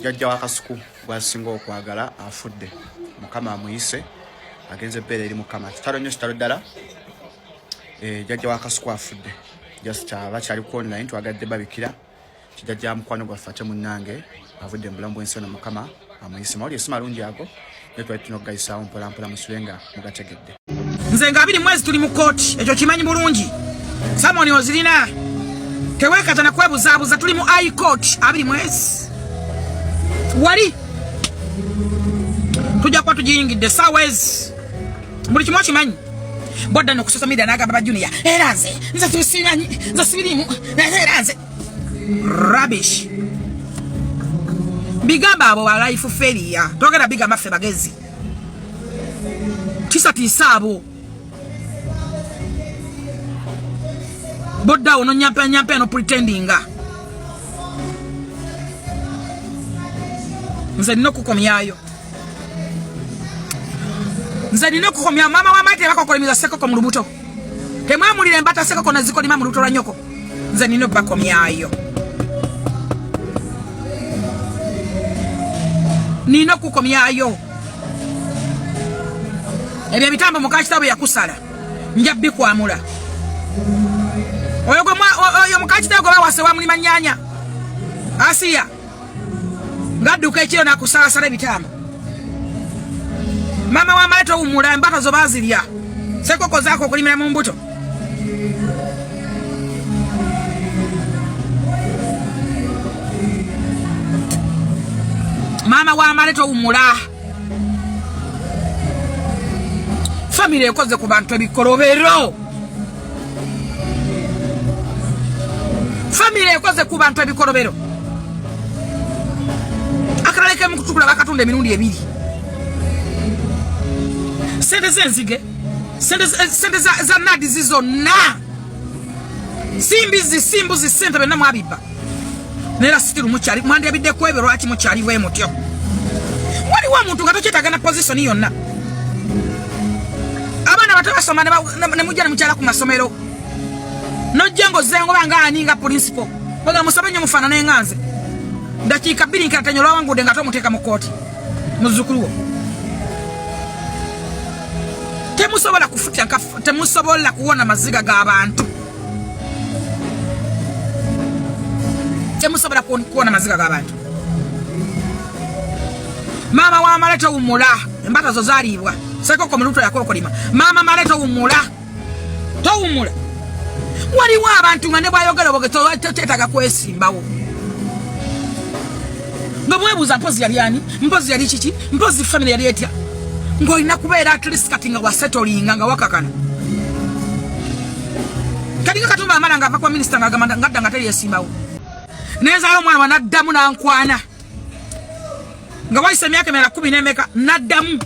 jajja wa Kasuku bwasinga okwagala afudde mukama amuyise agenze bere eri mukama kitalo nnyo kitalo ddala jajja wa Kasuku afudde just bakyali ku online twagadde babikira kijajja mukwano gwafate munnange avudde mbulamu bw'ensi mukama amuyise mawuli esimalungi ago netwali tunoggayisawo mpola mpola musulenga mugategedde nze nga 2 mwezi tuli mu kooti ekyo kimanyi bulungi samoni ozirina tewekatana kwebuzaabuza tuli mu high court 2 mwezi wali tujja kuba tugiyingidde sawezi buli kimu kimanyi bodda no ku social media n'agamba ba junior era nze tusimanyi nze sibirimu era nze rubbish bigamba abo ba life failure togera bigamba ffe bagezi tisatiisa abo bodda ono nyampe no pretendinga nze nino kukomyayo nze nino kukomya mama wa mate bakokolemiza sekoko mu lubuto temwamulira embata sekoko nazikolima mu lubuto lwa nyoko nze nino bakomyayo nino kukomyayo ebyo bitambo mukakitabo yakusala njabbi kwamula oyo mukakitabo gwe bawase wa mulima nyanya Asiya ngadduka ekiro nakusalasala ebitambo mama wa maleto umula embata zo bazirya sekoko zako okulimira mu mbuto mama wa maleto umula family ekoze ku bantu ebikolobero family ekoze ku bantu ebikolobero akaleke mu kutukula bakatunde emirundi 2 sente zenzige sente za nadi zizonna simbuzi sente bena mwabiba nera sitiru muchali mwandi abidde kwebe lwaki muchali bwe mutyo wali wa muntu ngatokyetagana position yonna abana batabasoma ne mujja muchala ku masomero nojjengo zengo banga aninga principal baga musobe nyo mufana n'enganze dakika 2 nkatanyola wangu denga to muteka mu koti muzukuru temusobola kufuta temusobola kuona maziga g'abantu temusobola kuona maziga g'abantu mama wa maleto umula embata zo zalibwa sekoko mu lubuto yakokolima mama maleto umula to umula waliwo abantu nga ne bwayogera bogeto tetaga kwesimbawo ngomwebuza mpozi yali ani mpozi yali kiki mpozi family yali etya ngoina kubeera at least kati nga wasettlinga nga wakakana kati katumba amala nga ava kwa minister nga gamanda ngadda nga tali yesimbawo nezaalo mwana wanaddamu nankwana nga wayise emyaka 10 n'emeka naddamu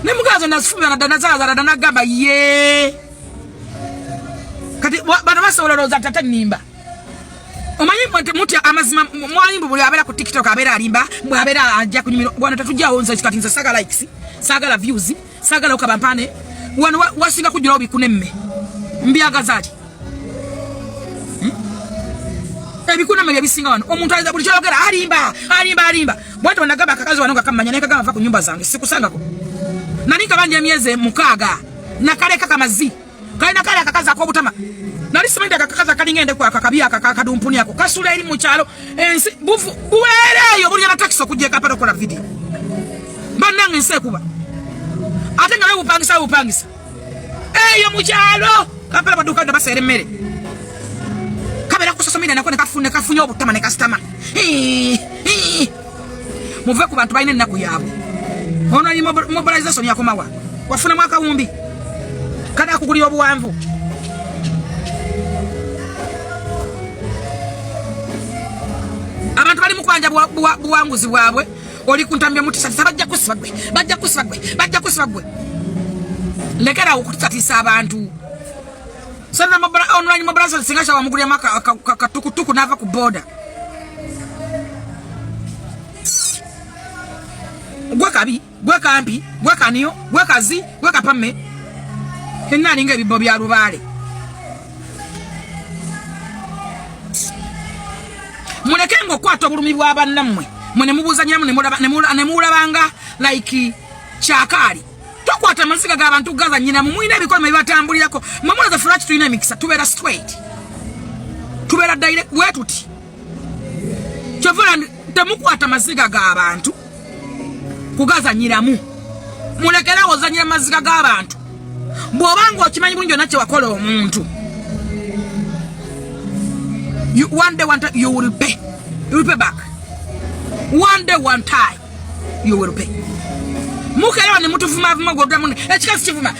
ne mugazo nazifumira nadda nagamba ye kati bano basobola loza tata nimba omanyi muti amazima mwayimbu buli abera ku TikTok abera alimba bwabera ajja kunyumira bwana tatujjawo nze kati nze sagala likes sagala views sagala okabampane wano wasinga kujira obikunemme mbyagazaati ebikuna mwe bisinga wano omuntu aliza buli kyogera alimba bwato nagamba kakazi wano kakamanya ne kagamba va ku nyumba zange sikusangako nani kabanja emyeze mukaaga nakaleka kamazi kaina kale akakaza akobutama nali simente akakaza kalingende kwa akakabia akakadumpuni ako kasula eri mu kyalo ensi bufu buwereyo buli na taxi okujeka pata kola video banange nse kuba ate nga upangisa eyo mu kyalo kapala baduka da basere mmere kabera ku social media nakone kafunye obutama ne customer muve ku bantu bayine naku yabo ono ni mobilization yakomawa wafuna mwaka wumbi kada kugulira obuwanvu abantu bali mukwanja buwanguzi bwabwe oli kuntambya muti sasa bajja kusibagwe lekera okutatiisa abantu sana online mobilization singasha wamugulira maka katukutuku nava ku border gwakabi gwakampi gwakaniyo gwakazi gwakapame henali nga ebibo bya lubale mulekengo kwata obulumi bwa bannammwe mwene mubuzanyamu ne mulabanga like kyakaali tokwata amaziga g'abantu gaza nyina mumwine ebikoma ebibatambulirako mwemulaza fulaki tulina emikisa tubeera straight tubeera direct wetuti kyovula temukwata amaziga g'abantu kugazanyiramu mulekerawo ozanyira amaziga g'abantu bw'obanga okimanyi bulungi yonna kye wakola omuntu one day you will pay back one day one time you will pay mukelewa ne mutuvuma godamune ekikasi kivuma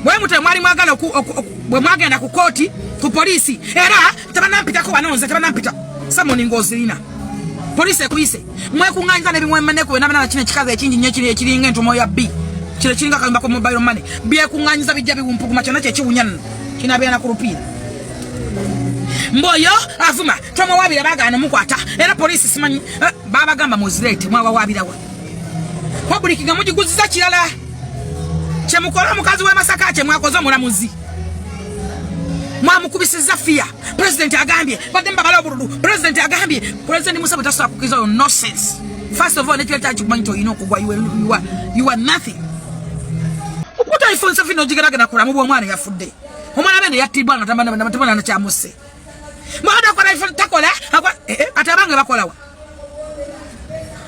bwe mute mwali mwagala bwe mwagenda ku koti ku polisi era tabanampitako banonze tabanampita samoni ngozirina polisi ekuyise mwekunganyisa nebimwemeneko nabana kine kikaza ekingi nnyo kiri ekiringa entomo ya B kire kiringa kalumba ko mobile money byekunganyisa bijja biwumpuguma kyona kye kiwunyana kinabeera ku rupiira mboyo avuma tomo wabira bagana mukwata era polisi simanyi baba gamba muzirete mwa wabirawa public gamujiguziza kirala kyemukola mukazi we Masaka kyemwakoze omulamuzi mwamukubisiza fia president agambye bademba baloburudu president agambye president Musa butasobola kukiza yo nonsense first of all let you touch manto inokugwa you are nothing ukuta iphone 7 nojigaragana kula mu omwana yafudde omwana bende yatibwa nga tambana na kyamuse mwada kwa iphone takola atabange bakolawa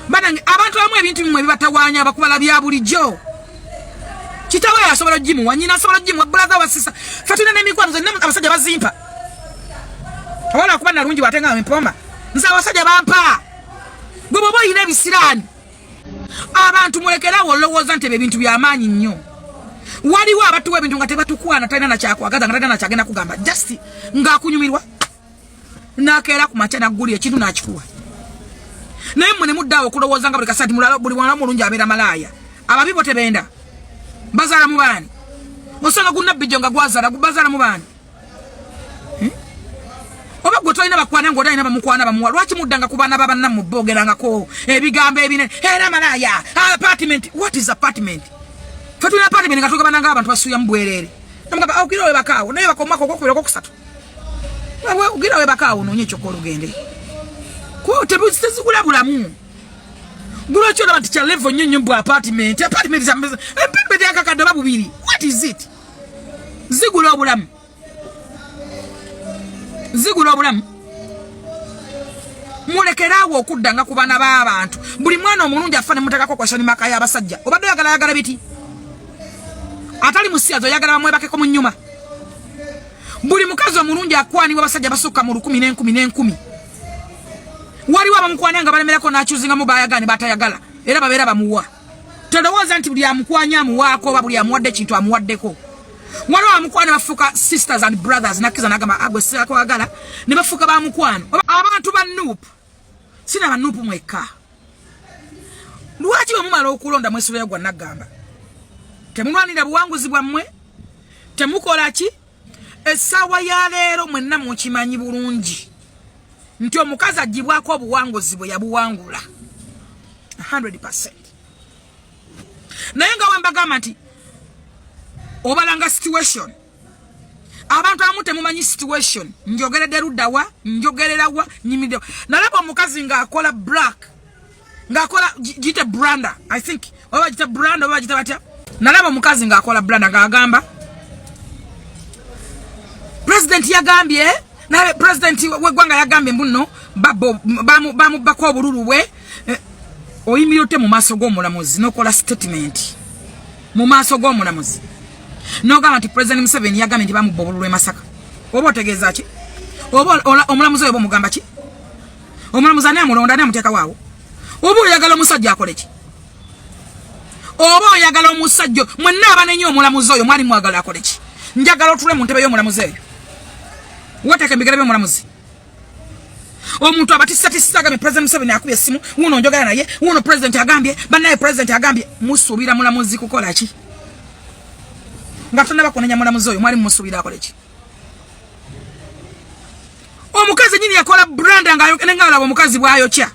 banange abantu bamwe ebintu bimwe bibatawanya bakubala bya bulijjo kitawe asobola jimu wanyina asobola jimu brother wa sister fatuna ne mikwano ze abasajja bazimpa wala kuba na lungi watenga mpoma nza abasajja bampa gobobo ine bisirani abantu mulekerawo olowooza ntebe ebintu by'amaanyi nnyo waliwo abatuwa ebintu nga tebatukwana talina na kyakwagaza nga talina na kyagenda kugamba just ng'akunyumirwa nakeera ku makya nagguli ekintu n'akikuwa naye mmwe ne muddawo okulowooza nga buli kasati buli mwana mulungi abeera malaaya ababibo tebenda bazaala mu baani osanga gunnabbijo nga gwazaala bazaala mu baani oba gwe tolina bakwana ng'otalina bamukwana bamuwa lwaki muddanga ku baana babannammwe boogerangako ebigambo ebinene era malaaya apartment what is apartment fe tulina apartment nga tugabana ng'abantu basuuya mu bwereere namugamba ogira we bakaawo naye bakomako okokubiri okokusatu ogira we bakaawo noonye ekyokola ogende tezigula bulamu gulo kyolaba nti kya level nnyo nnyo bwa apartment yakakadde ba bubiri what is it zigula obulamu mulekerawo okuddanga ku baana b'abantu buli mwana omulungi afa ne mutekako kwesoni maka y'abasajja obadde oyagala biti atali musiyazo oyagala bamwebakeko mu nnyuma buli mukazi omulungi akwanibwa abasajja basukka mu 10 waliwo abamukwana nga balemerako n'akyuzingamu bayagani batayagala era babeera bamuwa tolowooza nti buli amukwanya amuwaako oba buli amuwadde ekintu amuwaddeko waliwo abamukwana bafuuka sisters and brothers nakkiza n'agamba agwe sirakwagala ne bafuuka bamukwano abantu ba nuupu sina ba nuupu mwekka lwaki bwe mumala okulonda mwesobera gwa naggamba temulwanira buwanguzi bwammwe temukola ki essaawa ya leero mwenna mukimanyi bulungi nti omukazi agibwako obuwanguzi bwe yabuwangula 100%. naye nga wembagamba nti obalanga situation abantu abamu temumanyi situation njogeredde luddawa njogererawa nyimiddewa nalaba omukazi ng'akola black ng'akola gite branda I think oba gite branda oba gite batya nalaba omukazi ng'akola branda ng'agamba president yagambye na president wegwanga yagambye mbuno bamubako obululu bwe oyimirote mu maaso g'omulamuzi nokola statement mu maaso g'omulamuzi nogamba nti president Museveni yagambye nti bamubba obululu e Masaka oba otegeeza ki oba omulamuzi oyo bomugamba ki omulamuzi ani amulonda ani amuteeka waawo oba oyagala omusajja akole ki oba oyagala omusajja mwenna abanenye omulamuzi oyo mwali mwagala akole ki njagala otule mu ntebe y'omulamuzi eyo wateke mbigere by'omulamuzi omuntu abatisa agambe president Museveni akubye essimu wuno njogera naye wuno president agambye banaye president agambye musuubira mulamuzi kukola ki nga tunaba kunenya mulamuzi oyo mwali musuubira akole ki omukazi nyini yakola branda nga alaba omukazi bwayokya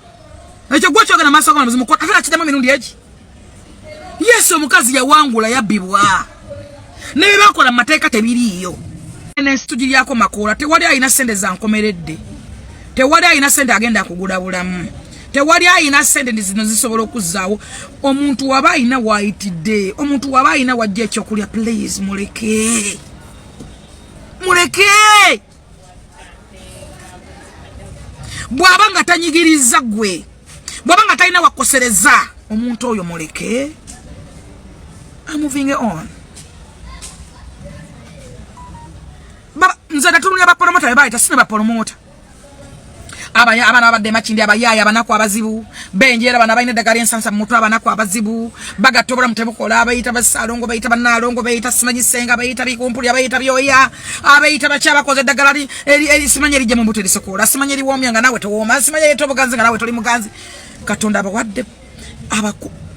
ekyo gwokyogera maaso g'omulamuzi mukola ate akiddamu emirundi egi yesu omukazi yawangula yabbibwa naye bakola mu mateeka tebiriiyo nestudiryako makoola tewali alina sente zankomeredde tewali ayina sente agenda kugula bulamu tewali ayina sente ndizino zisobola okuzzaawo omuntu waba ayina waayitidde omuntu waba ayina wajja ekyokulya please muleke bwaba nga tanyigiriza gwe bwaba nga talina wakosereza omuntu oyo muleke. I'm moving on. Nze natunulira bapromota bebayita sine bapromota abana abadde makindi abayaya abanaku abazibu benjera bana bayina eddagala ensansa mu mutwe abanaku abazibu bagatobola mutebukola abayita basalongo bayita banalongo bayita simanyisenga bayita bikumpuli abayita byoya abayita bakyabakoze eddagala eri simanyi erijja mu mbuto erisokola simanyi eriwoomya nga nawe towooma simanyi eritobuganzi nga nawe toli muganzi. Katonda abawadde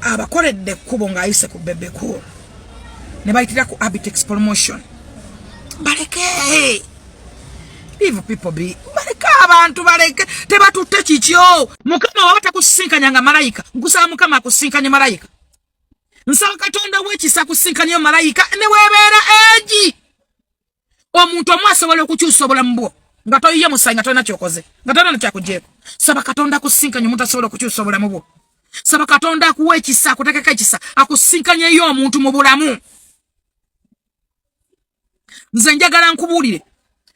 abakoledde ekkubo ng'ayise ku bebekulu ne bayitira ku Abitex promotion. Baleke leave people be. Baleke abantu baleke tebatutte kikyo. Mukama wabata kusinkanya nga malayika nkusaba Mukama akusinkanye malayika nsaba Katonda wekisa kusinkanya malayika ne webeera eji omuntu omu asobola okukyusa obulamu bwo nga toyiye musayi nga tolina kyokoze nga tolina kyakujeeko. Saba Katonda akusinkanya omuntu asobola okukyusa obulamu bwo. Saba Katonda akuwa ekisa akutekeka ekisa akusinkanyeyo omuntu mu bulamu. Nze njagala nkubuulire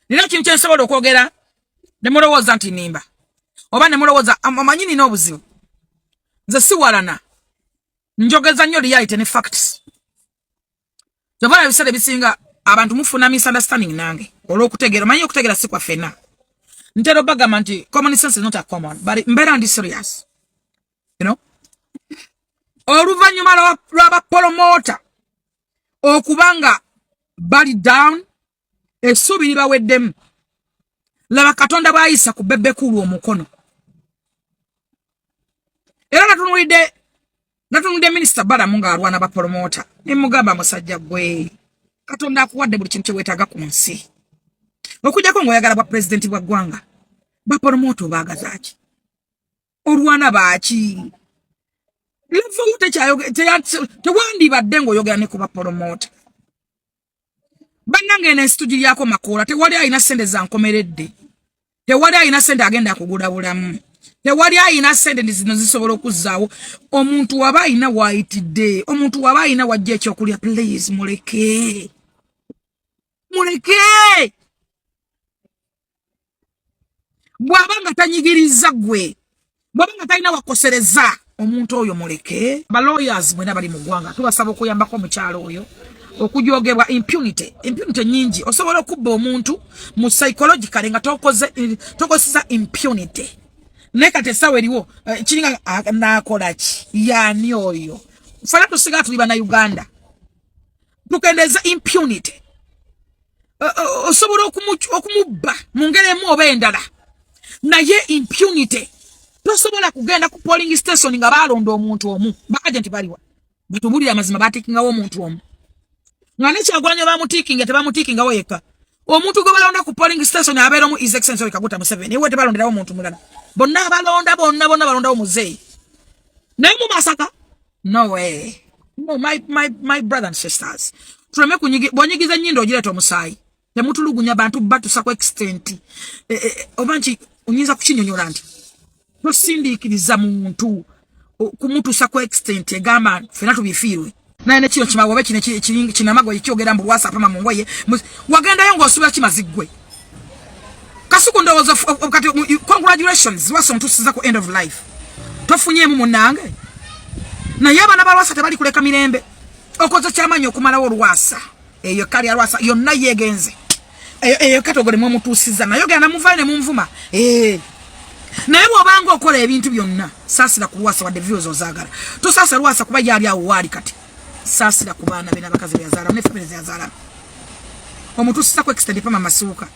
nina kintu kye nsobola okwogera ne mulowooza nti nimba oba ne mulowooza amanyi nina obuzibu. Nze siwalana njogeza nnyo reality ne facts. Kyova ebiseera ebisinga abantu mufuna misunderstanding nange olw'okutegeera manyi okutegeera si kwa ffenna. Ntera bagamba nti common sense is not a common but mbeera ndi serious. You know? Oluvannyuma lw'abapromota okubanga bali down essuubi libaweddemu laba Katonda bw'ayisa ku bebekulu omukono. Era natunulidde minisita Balamu ng'alwana bapromota ne mugamba musajja gwe Katonda akuwadde buli kintu kye weetaaga ku nsi okujjako ng'oyagala bwa pulezidenti bwa ggwanga bapromota obaagaza ki olwana baaki tewandibadde ng'oyogera ne ku bapromota. Bannange n'ensitugi lyako makoola tewali ayina sente za nkomeredde tewali ayina sente agenda kugula bulamu tewali ayina sente ndizino zisobola okuzzaawo omuntu waba ayina waayitidde omuntu waba ayina wajja ekyokulya please muleke bwaba nga tanyigiriza gwe bwaba nga talina wakosereza omuntu oyo muleke. Ba lawyers mwena bali mu ggwanga tubasaba okuyambako omukyalo oyo okujogebwa impunity nyingi osobola okubba omuntu mu psychological nga tokozesa impunity ne kati sawe eriwo kiringa nakola ki yani oyo fana tusiga tuliba na Uganda tukendeza impunity osobola okumubba mu ngeri emu oba endala naye impunity tosobola kugenda ku polling station nga balonda omuntu omu ba agent baliwa batubulira amazima batikingawo omuntu omu nga nekyagwanya bamutikinga tebamutikingawo yekka omuntu gwe balonda ku polling station abeera mu His Excellency Kaguta Museveni ewe tebalonderawo omuntu mulala bonna balondawo muzeeyi naye mu Masaka no way no my brothers and sisters tuleme bwonyigiza nnyindo ogireeta omusaayi temutulugunya bantu batusa ku extent oba nki onyinza kukinyonyola nti tosindiikiriza muntu kumutusa ku extent egamba fena tubifiirwe naye nekino kimawobe kinamago ekyogera mbu WhatsApp ama mungoye wagendayo ng'osuubira kimazigwe kasuku ndowooza kati congratulations Lwasa omutuusiza ku end of life tofunyeemu munnange naye abaana ba Lwasa tebali kuleka mirembe okoze kyamaanyi okumalawo Lwasa eyo kali ya Lwasa yonna yeegenze eyo katogolemu omutuusiza naye ogenda namuvaayo ne munvuma naye bw'obanga okola ebintu byonna saasira ku Lwasa wadde views ozaagala tosaasa Lwasa kuba yali awo waali kati saasira ku baana be n'abakazi be yazaalamu ne famire ze yazaalamu omutuusiza ku extend pama masuuka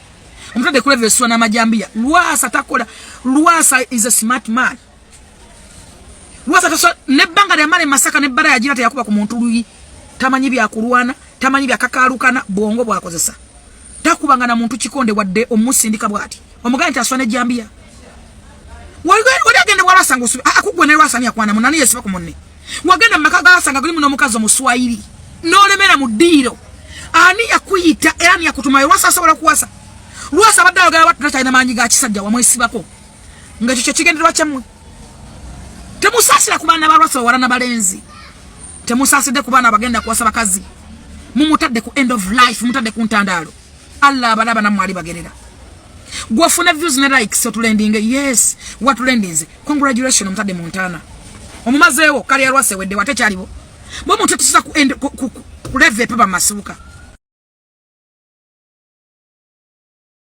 omutadde kuleva essuwa n'amajambiya Lwasa takola Lwasa is a smart man Lwasa tasobola nebbanga lyamala Masaka nebbala yagira teyakuba ku muntu luyi tamanyi byakulwana tamanyi byakakaalukana bwongo bwakozesa takubanga na muntu kikonde wadde omusindika bwati omuganda nti aswa n'ejjambiya wali agenda Lwasa ng'osubi akugwe ne Lwasa niyakwana munani yesiba ku munne wagenda mumaka ga Lwasa nga gulimu n'omukazi omuswayiri n'olemera mu ddiiro ani yakuyita era ani yakutumayo Lwasa asobola kuwasa Lwasa abadde ayogera battu takyalina maanyi ga kisajja wamwesibako nga kyo kigenderwa kyamwe. Temusasira ku baana balwasa warana balenzi. Temusaside ku baana bagenda kuwasa bakazi. Mumutadde ku end of life, mutadde ku ntandalo. Allah abalaba na mwali bagerera. Gwafuna views ne likes so tulendinge. Yes, what lendings? Congratulations mutadde Montana. Omumazeewo kali alwase wedde watekyalibo. Bo mutetisa ku end ku leve pepa masuka.